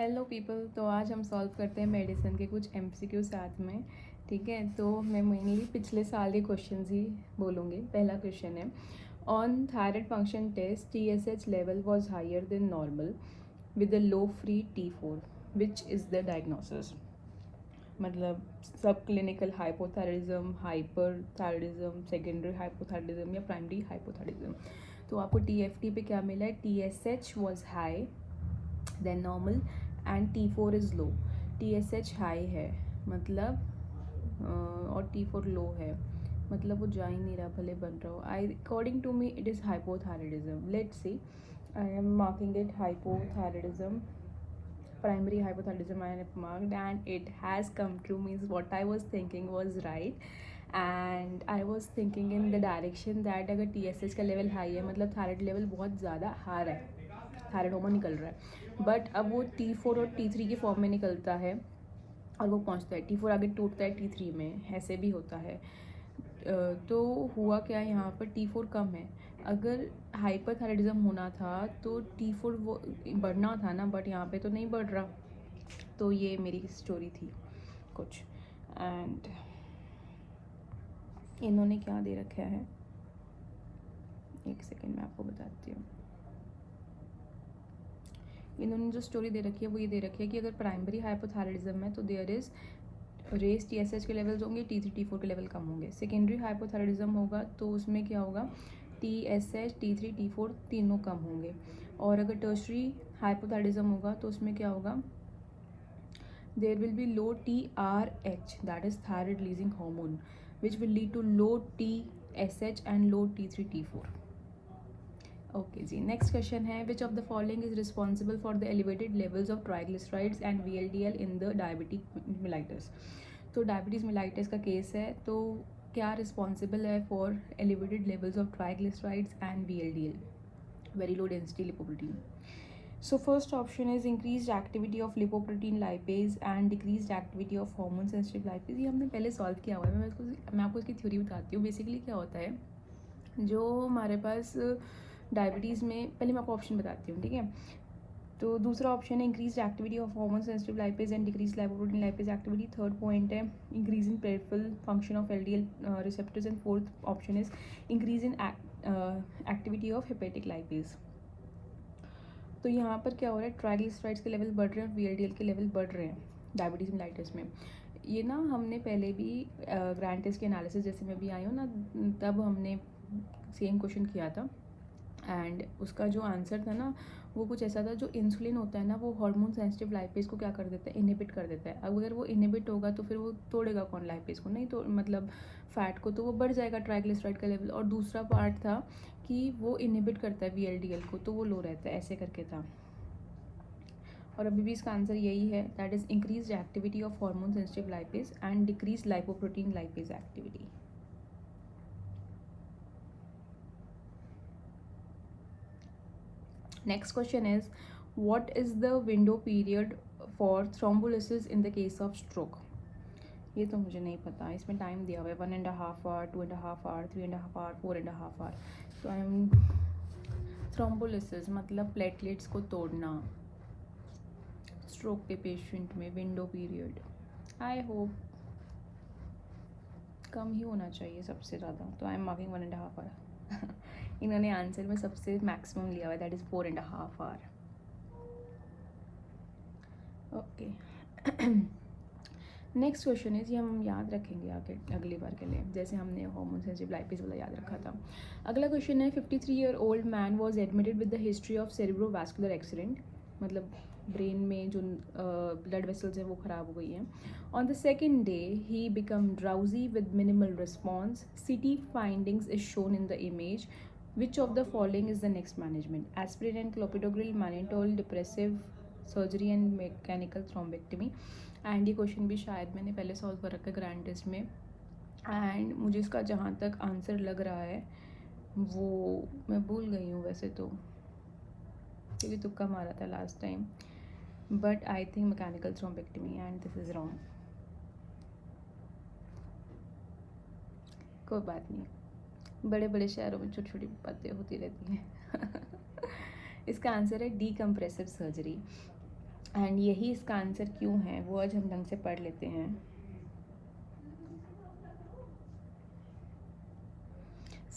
Hello people. तो आज हम सॉल्व करते हैं मेडिसिन के कुछ एमसीक्यू साथ में। ठीक है, तो मैं मेनली पिछले साल के क्वेश्चंस ही बोलूँगी। पहला क्वेश्चन है, on thyroid function test TSH level was higher than normal with a low free T4 which is the diagnosis. मतलब subclinical hypothyroidism, hyperthyroidism, secondary hypothyroidism या प्राइमरी हाइपोथायरिज्म। तो आपको TFT पे क्या मिला है? TSH was high than normal and T4 is low. TSH high है मतलब और T4 लो है, मतलब वो जा ही नहीं रहा, भले बन रहा हो। I according to me it is hypothyroidism. Let's see, I am marking it hypothyroidism, primary hypothyroidism I have marked, and it has come true. Means what I was thinking was right, and I was thinking in the direction that अगर TSH का level high है मतलब thyroid level बहुत ज़्यादा high है, thyroid होमोन निकल रहा है, बट अब वो T4 और T3 की फॉर्म में निकलता है और वो पहुंचता है T4 आगे टूटता है T3 में, ऐसे भी होता है। तो हुआ क्या यहाँ पर, T4 कम है। अगर हाइपरथायराइडिज्म होना था तो T4 वो बढ़ना था ना, बट यहाँ पे तो नहीं बढ़ रहा। तो ये मेरी स्टोरी थी कुछ। एंड इन्होंने क्या दे रखा है, एक सेकेंड मैं आपको बताती हूँ। इन्होंने जो स्टोरी दे रखी है वो ये दे रखी है कि अगर प्राइमरी हाइपोथायराइडिज्म है तो देयर इज़ रेस TSH के लेवल्स होंगे, T3 T4 के लेवल कम होंगे। सेकेंडरी हाइपोथायराइडिज्म होगा तो उसमें क्या होगा, TSH T3 T4 तीनों कम होंगे। और अगर टर्शरी हाइपोथायराइडिज्म होगा तो उसमें क्या होगा, there will be low TRH, that is thyroid releasing hormone, which will lead to low TSH and low T3 T4. Okay जी, नेक्स्ट क्वेश्चन है, which of the following is responsible for the elevated levels of triglycerides and VLDL in the diabetic mellitus. तो diabetes mellitus का case है, तो क्या responsible है for elevated levels of triglycerides and VLDL, very low density lipoprotein. So first option is increased activity of lipoprotein lipase and decreased activity of hormone sensitive lipase। ये हमने पहले solve किया हुआ है। मैं आपको इसकी थ्योरी बताती हूँ। बेसिकली क्या होता है, जो हमारे पास डायबिटीज़ में, पहले मैं आपको ऑप्शन बताती हूँ, ठीक है। तो दूसरा ऑप्शन है increase activity of hormone sensitive lipase and decrease lipoprotein lipase activity. Third point है increase in peripheral function of LDL receptors and fourth option is increase in activity of hepatic lipase. तो यहाँ पर क्या हो रहा है, triglycerides के level बढ़ रहे हैं और VLDL के लेवल बढ़ रहे हैं डायबिटीज़ मिलाइटिस में। ये ना हमने पहले भी ग्रैंड टेस्ट के एनालिसिस जैसे मैं भी आई हूँ ना, तब हमने सेम क्वेश्चन किया था। एंड उसका जो आंसर था ना, वो कुछ ऐसा था, जो इंसुलिन होता है ना वो हार्मोन सेंसिटिव लाइपेज को क्या कर देता है, इनहिबिट कर देता है। अगर वो इनहिबिट होगा तो फिर वो तोड़ेगा कौन लाइपेज को, नहीं तो मतलब फैट को, तो वो बढ़ जाएगा ट्राइग्लिसराइड का लेवल। और दूसरा पार्ट था कि वो इनहिबिट करता है VLDL को, तो वो लो रहता है, ऐसे करके था। और अभी भी इसका आंसर यही है, that is increase activity of hormone sensitive lipase and decrease lipoprotein lipase activity. Next question is, what is the window period for thrombolysis in the case of stroke? ये तो मुझे नहीं पता, इसमें टाइम दिया हुआ है 1.5 आवर, 2.5 आवर, 3.5 आवर, 4.5 आवर। तो आई एम, थ्रोम्बोलिसिस मतलब प्लेटलेट्स को तोड़ना स्ट्रोक के पेशेंट में, विंडो पीरियड आई होप कम ही होना चाहिए सबसे ज़्यादा, तो आई एम मार्किंग 1.5 आवर। इन्होंने आंसर में सबसे मैक्सिमम लिया हुआ है, that is 4.5 hour. Okay, next question is, ये हम याद रखेंगे आगे अगली बार के लिए, जैसे हमने हार्मोन सेंसिटिव लाइपेज वाला याद रखा था। अगला क्वेश्चन है, 53-year-old man was admitted with the history of cerebrovascular accident, मतलब ब्रेन में जो ब्लड वेसल्स हैं वो ख़राब हो गई हैं। On the second day he become drowsy with minimal response, CT findings is shown in the image, which of the following is the next management, aspirin and clopidogrel, mannitol, depressive, surgery and mechanical thrombectomy. And ये question भी शायद मैंने पहले solve कर रखा है grand test में। And मुझे इसका जहाँ तक आंसर लग रहा है वो मैं भूल गई हूँ वैसे तो, क्योंकि तुक्का मारा था last time, but I think mechanical thrombectomy and this is wrong. कोई बात नहीं, बड़े बड़े शहरों में छोटी छोटी बातें होती रहती हैं। इसका आंसर है डीकम्प्रेसिव सर्जरी। एंड यही इसका आंसर क्यों है वो आज हम ढंग से पढ़ लेते हैं.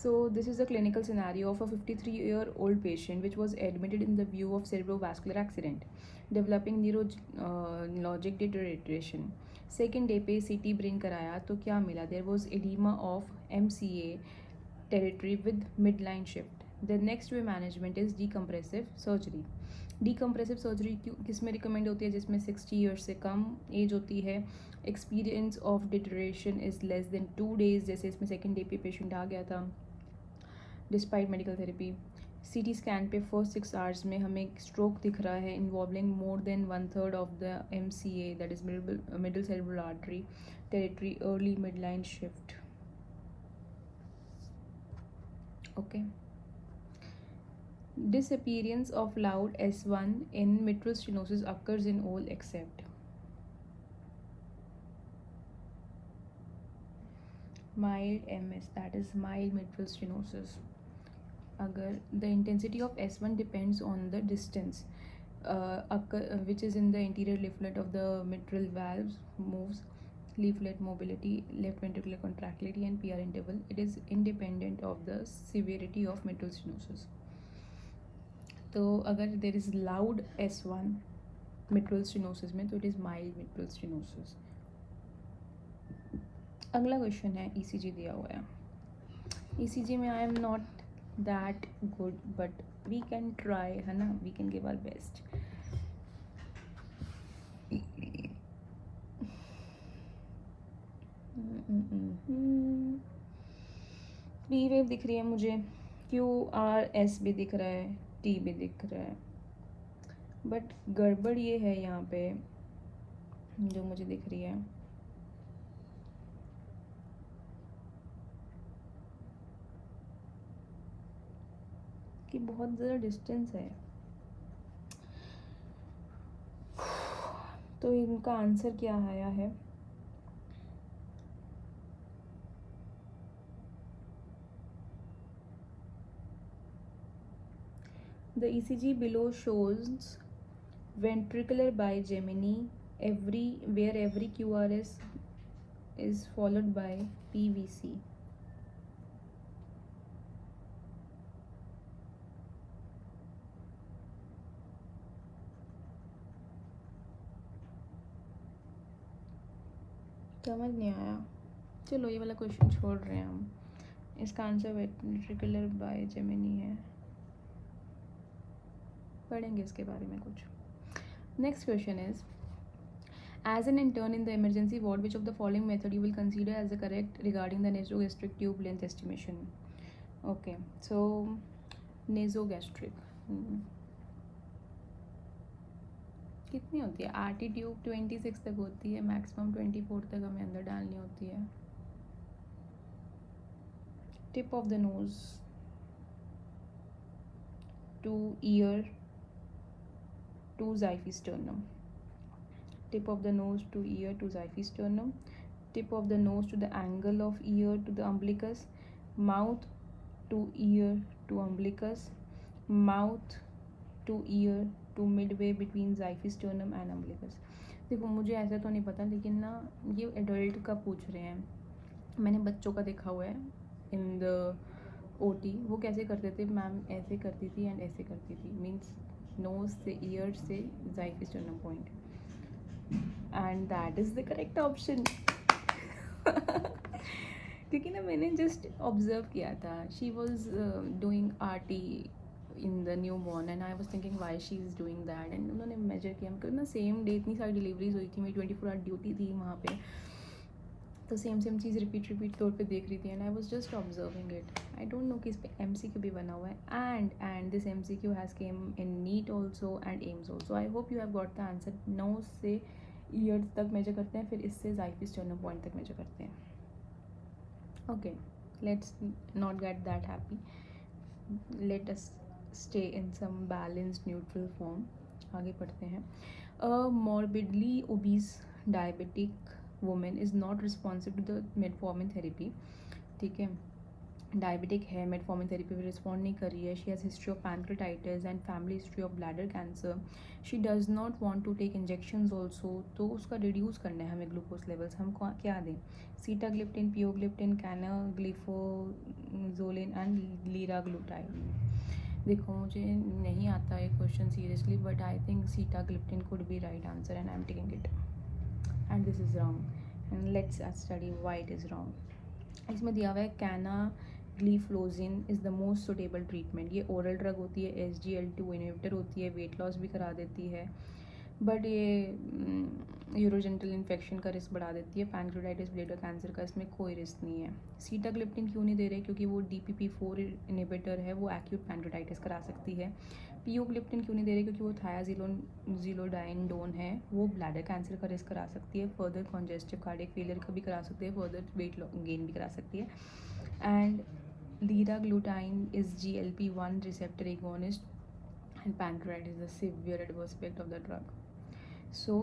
So this is a clinical scenario of a 53-year-old patient which was admitted in the view of cerebrovascular accident, developing neurologic deterioration. Second day पे CT ब्रेन कराया तो क्या मिला? There was edema of MCA territory with mid line shift. The next way management is decompressive surgery. Decompressive surgery किस में recommend होती है? जिसमें 60 ईयर्स से कम एज होती है, experience of deterioration is less than 2 days, जैसे इसमें सेकेंड डे पे पेशेंट आ गया था. Despite medical therapy. CT scan पे फर्स्ट 6 आवर्स में हमें स्ट्रोक दिख रहा है involving more than 1/3 of the MCA, that is middle cerebral artery territory, early mid line shift. Okay. Disappearance of loud S1 in mitral stenosis occurs in all except mild MS, that is mild mitral stenosis. Agar the intensity of S1 depends on the distance which is in the anterior leaflet of the mitral valves, moves, leaflet mobility, left ventricular contractility and PR interval. It is independent of the severity of mitral stenosis. तो अगर there is loud S1 mitral stenosis में तो it is mild mitral stenosis. अगला question है ECG दिया हुआ है. ECG में I am not that good but we can try, है ना, we can give our best. P wave दिख रही है मुझे, QRS भी दिख रहा है, T भी दिख रहा है, बट गड़बड़ ये है यहाँ पे जो मुझे दिख रही है कि बहुत ज़्यादा डिस्टेंस है. तो इनका आंसर क्या आया है? The ECG below shows ventricular bigeminy where every QRS is followed by PVC. समझ नहीं आया, चलो ये वाला क्वेश्चन छोड़ रहे हैं हम. इसका आंसर वेंट्रिकुलर बाइजेमिनी है, पढ़ेंगे इसके बारे में कुछ. Next question is, as an intern in the emergency ward, which of the following method you will consider as the correct regarding the nasogastric tube length estimation? Okay, so nasogastric कितनी होती है? RT tube 26 तक होती है, maximum 24 तक हमें अंदर डालनी होती है. Tip of the nose to ear to xiphoesternum. Tip of the nose to ear to xiphoesternum. Tip of the nose to the angle of ear to the umbilicus. Mouth to ear to umbilicus. Mouth to ear to midway between xiphoesternum and umbilicus. देखो मुझे ऐसा तो नहीं पता, लेकिन ना ये adult का पूछ रहे हैं. मैंने बच्चों का देखा हुआ है इन द OT. वो कैसे करते थे? मैम ऐसे करती थी एंड ऐसे करती थी, मीन्स नोज से ईयर से xiphoesternum point, and that is the correct option. क्योंकि ना मैंने जस्ट ऑब्जर्व किया था, she was doing RT in the new born and I was thinking why she is doing that. And उन्होंने major किया, मतलब ना सेम डे इतनी सारी डिलीवरीज हुई थी, मेरी 24 आवर ड्यूटी थी वहाँ पे, तो सेम चीज़ रिपीट तौर पे देख रही थी. And I was just observing it. I don't know कि इस पर MCQ भी बना हुआ है, and this MCQ has came in NEET also and AIIMS also. I hope you have got the answer. Nose से ईयर तक मेजर करते हैं, फिर इससे xiphoesternum पॉइंट तक मेजर करते हैं. Okay, let's not get that happy. Let us stay in some balanced neutral form. आगे पढ़ते हैं. A morbidly obese diabetic women is not responsive to the metformin therapy. ठीक है, डायबिटिक है, मेटफॉर्मिन थेरेपी पे रिस्पॉन्ड नहीं कर रही है, she has history of pancreatitis and family history of bladder cancer, she does not want to take injections also, तो उसका रिड्यूस करना है हमें ग्लूकोज लेवल्स। हम क्या दें? Sitagliptin, pioglitazone, canagliflozin and liraglutide. देखो मुझे नहीं आता है question seriously, but I think sitagliptin could be right answer and I am taking it, and this is wrong, and let's study why it is wrong. इसमें दिया हुआ है canagliflozin is the most suitable treatment. ये oral drug होती है, SGLT2 inhibitor होती है, weight loss भी करा देती है, बट ये यूरोजेनिटल इन्फेक्शन का रिस्क बढ़ा देती है। पैनक्रेटाइटिस, ब्लैडर कैंसर का इसमें कोई रिस्क नहीं है। सीटाग्लिप्टिन क्यों नहीं दे रहे? क्योंकि वो DPP4 इनहिबिटर है, वो एक्यूट पैनक्रेटाइटिस करा सकती है। पियोग्लिप्टिन क्यों नहीं दे रहे? क्योंकि वो थायाजिलोडाइनडोन है, वो ब्लैडर कैंसर का रिस्क करा सकती है, फर्दर कॉन्जेस्टिव कार्डियक फेलियर का भी करा सकती है, फर्दर वेट गेन भी करा सकती है। And liraglutide is GLP-1 receptor agonist and pancreatitis is a severe adverse effect of the drug. So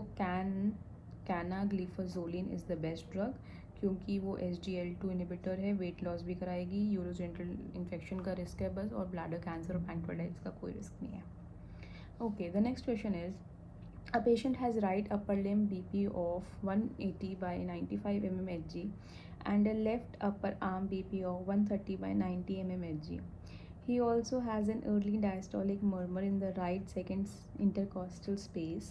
canagliflozin is the best drug क्योंकि वो SGLT2 इनहिबिटर है, वेट लॉस भी कराएगी, यूरोजेनिटल इन्फेक्शन का रिस्क है बस, और ब्लैडर कैंसर और पैंक्रेटाइटिस का कोई रिस्क नहीं है। Okay, the next question is a patient has right upper limb BP of 180/95 mmHg and a left upper arm BP of 130/90 mmHg. He also has an early diastolic murmur in the right second intercostal space.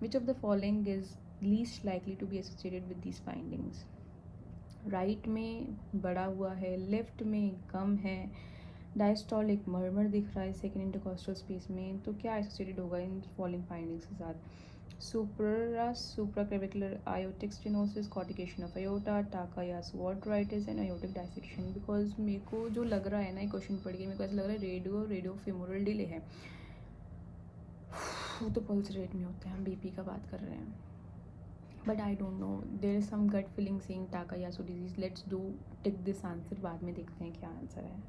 Which of the following is least likely to be associated with these findings? Right में बड़ा हुआ है, left में कम है, diastolic murmur दिख रहा है second intercostal space में, तो क्या एसोसिएटेड होगा इन फॉलोइंग फाइंडिंग्स के साथ? Supraclavicular aortic stenosis, coarctation of aorta, Takayasu arthritis and aortic dissection. Because मेरे को जो लग रहा है ना, ये क्वेश्चन पढ़ के मेरे को ऐसा लग रहा है रेडियो फेमोरल डिले है। वो तो पल्स रेट में होते हैं, हम BP का बात कर रहे हैं, but I don't know, there is some gut feeling saying Takayasu disease. Let's do tick this answer, बाद में देखते हैं क्या आंसर है,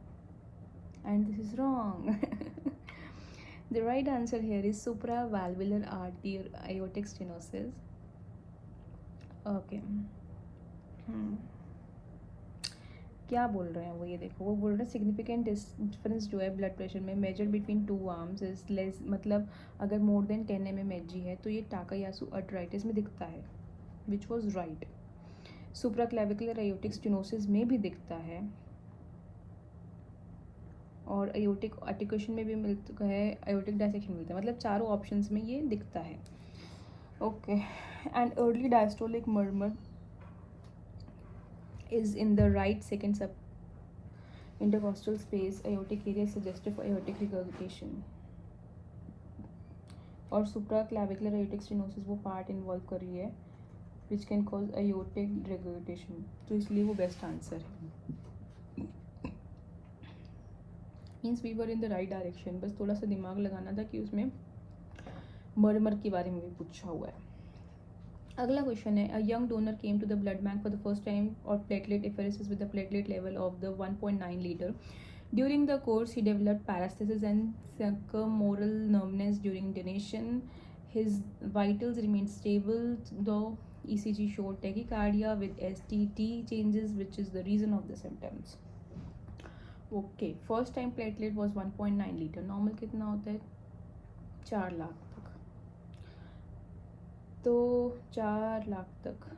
and this is wrong. The right answer here is supravalvular aortic stenosis. Okay. क्या बोल रहे हैं वो? ये देखो, वो बोल रहे हैं सिग्निफिकेंट डिफरेंस जो है ब्लड प्रेशर में measure between two arms is less, मतलब अगर मोर देन 10 mmHg है तो ये टाकायासु आर्थराइटिस में दिखता है, which was right. Supraclavicular aortic stenosis में भी दिखता है, और अयोटिक आर्टिकुलेशन में भी मिलता है, अयोटिक डायसेक्शन मिलता है, मतलब चारों ऑप्शंस में ये दिखता है। Okay, and early diastolic murmur is in the right second sub intercostal space, aortic area suggestive for aortic regurgitation, और supraclavicular aortic stenosis वो पार्ट इन्वॉल्व कर रही है which can cause aortic regurgitation, तो इसलिए वो बेस्ट आंसर है। Means we were in the right direction, बस थोड़ा सा दिमाग लगाना था कि उसमें मर्मर के बारे में भी पूछा हुआ है। अगला क्वेश्चन है, a young donor came to the blood bank for the first time और platelet apheresis with the platelet level of the 1.9 litre. During the course, he developed paresthesis and circumoral numbness during donation. His vitals remained stable, though ECG showed tachycardia with STT changes, which is the reason of the symptoms. Okay, first time platelet was 1.9 litre. Normal कितना होता है? 4 लाख तक. तो 4 लाख तक.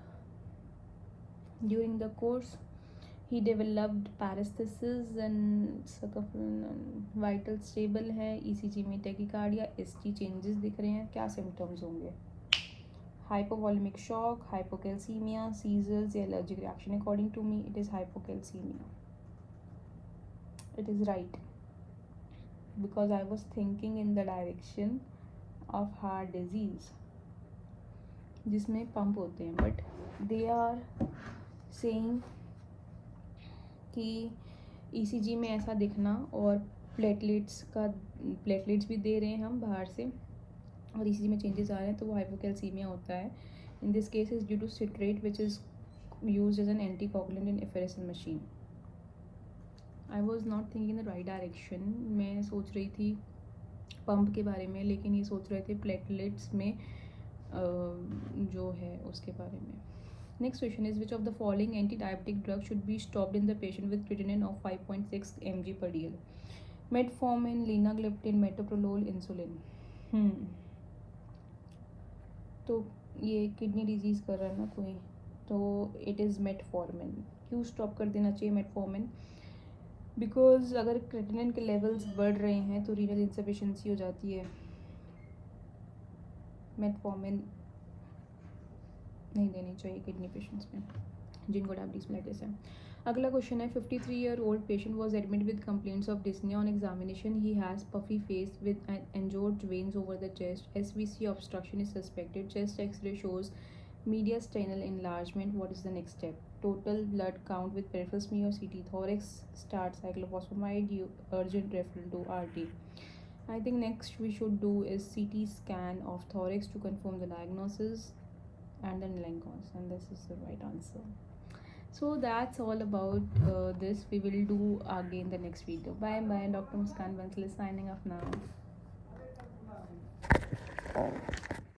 During the course, he developed paresthesis and vital stable है, ECG में tachycardia, ST changes दिख रहे हैं. क्या symptoms होंगे? Hypovolemic shock, hypocalcemia, seizures या allergic reaction. According to me, it is hypocalcemia. It is right, because I was thinking in the direction of heart disease जिसमें pump होते हैं, but they are saying कि ECG में ऐसा दिखना और platelets भी दे रहे हैं हम बाहर से और ECG में चेंजेस आ रहे हैं, तो वो हाइपोकैल्सीमिया होता है. In this case is due to citrate which is used as an anticoagulant in apheresis machine. I was not thinking the right direction. मैं सोच रही थी पंप के बारे में, लेकिन ये सोच रहे थे प्लेटलेट्स में जो है उसके बारे में. Next question is, which of the following anti-diabetic drug should be stopped in the patient with creatinine of 5.6 mg per dl? Metformin, linagliptin, metoprolol, insulin. तो ये किडनी डिजीज़ कर रहा है ना कोई, तो इट इज़ मेटफॉर्मिन. क्यों स्टॉप कर देना चाहिए मेटफॉर्मिन? बिकॉज अगर क्रेटिनिन के लेवल्स बढ़ रहे हैं तो रीनल इंसफिशिएंसी हो जाती है. मेटफॉर्मिन नहीं देनी चाहिए किडनी पेशेंट्स में जिनको डायबिटीज मेलिटस है. अगला क्वेश्चन है, 53-year-old patient was admit with complaints of dyspnea. On examination he has puffy face with engorged veins over the chest. SVC obstruction is suspected. Chest x-ray shows mediastinal enlargement. What is the next step? Total blood count with peripheral smear or CT. Thorax start cyclophosphamide. Urgent referral to RT. I think next we should do is CT scan of thorax to confirm the diagnosis and then Langhorns, and this is the right answer. So that's all about this. We will do again the next video. Bye bye. Dr. Muskan Bansal is signing off now.